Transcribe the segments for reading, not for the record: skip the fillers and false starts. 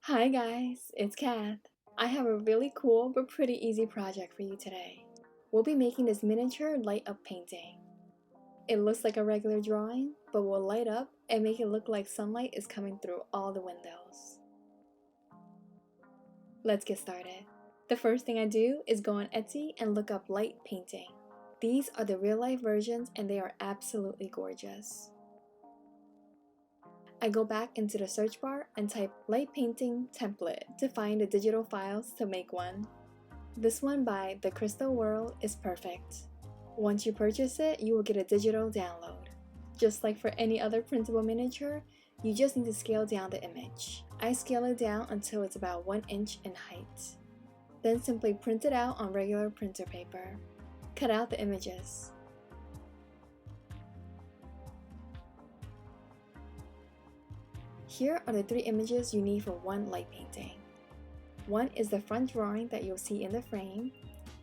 Hi guys, it's Kath. I have a really cool but pretty easy project for you today. We'll be making this miniature light up painting. It looks like a regular drawing, but will light up and make it look like sunlight is coming through all the windows. Let's get started. The first thing I do is go on Etsy and look up light painting. These are the real life versions and they are absolutely gorgeous. I go back into the search bar and type light painting template to find the digital files to make one. This one by The Crystal World is perfect. Once you purchase it, you will get a digital download. Just like for any other printable miniature, you just need to scale down the image. I scale it down until it's about 1 inch in height. Then simply print it out on regular printer paper. Cut out the images. Here are the 3 images you need for one light painting. One is the front drawing that you'll see in the frame,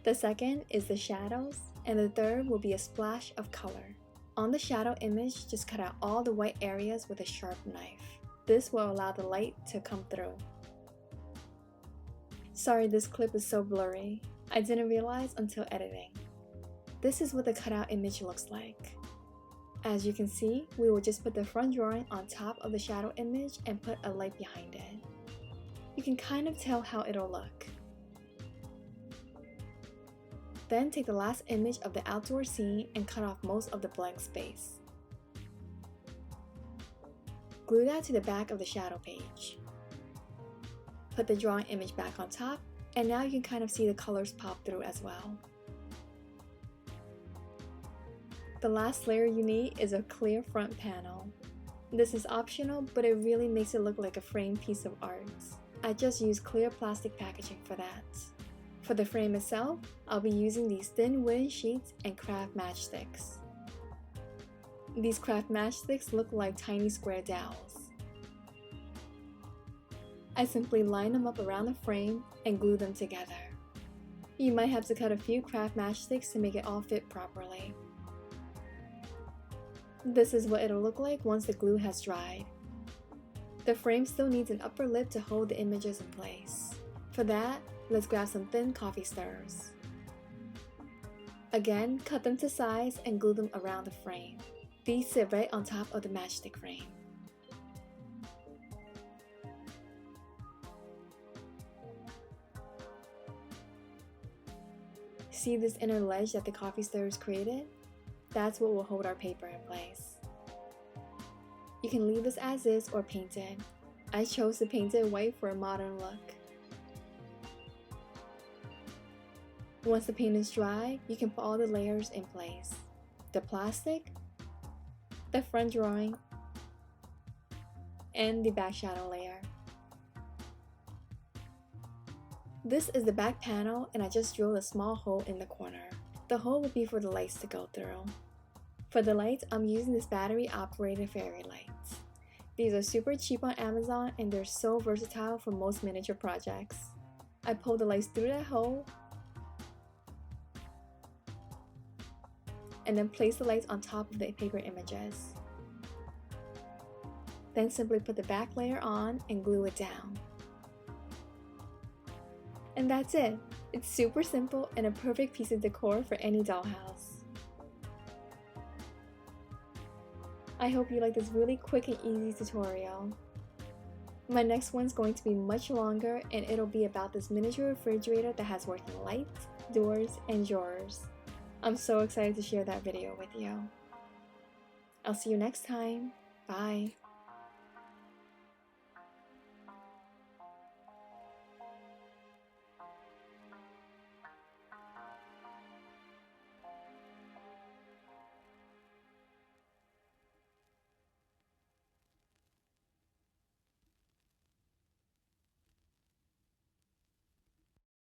the second is the shadows, and the third will be a splash of color. On the shadow image, just cut out all the white areas with a sharp knife. This will allow the light to come through. Sorry, this clip is so blurry. I didn't realize until editing. This is what the cutout image looks like. As you can see, we will just put the front drawing on top of the shadow image and put a light behind it. You can kind of tell how it'll look. Then take the last image of the outdoor scene and cut off most of the blank space. Glue that to the back of the shadow page. Put the drawing image back on top, and now you can kind of see the colors pop through as well. The last layer you need is a clear front panel. This is optional, but it really makes it look like a framed piece of art. I just use clear plastic packaging for that. For the frame itself, I'll be using these thin wooden sheets and craft matchsticks. These craft matchsticks look like tiny square dowels. I simply line them up around the frame and glue them together. You might have to cut a few craft matchsticks to make it all fit properly. This is what it'll look like once the glue has dried. The frame still needs an upper lip to hold the images in place. For that, let's grab some thin coffee stirrers. Again, cut them to size and glue them around the frame. These sit right on top of the matchstick frame. See this inner ledge that the coffee stirrers created? That's what will hold our paper in place. You can leave this as is or paint it. I chose to paint it white for a modern look. Once the paint is dry, you can put all the layers in place. The plastic, the front drawing, and the back shadow layer. This is the back panel and I just drilled a small hole in the corner. The hole will be for the lights to go through. For the lights, I'm using this battery-operated fairy lights. These are super cheap on Amazon and they're so versatile for most miniature projects. I pull the lights through that hole and then place the lights on top of the paper images. Then simply put the back layer on and glue it down. And that's it! It's super simple and a perfect piece of decor for any dollhouse. I hope you like this really quick and easy tutorial. My next one's going to be much longer and it'll be about this miniature refrigerator that has working lights, doors, and drawers. I'm so excited to share that video with you. I'll see you next time. Bye!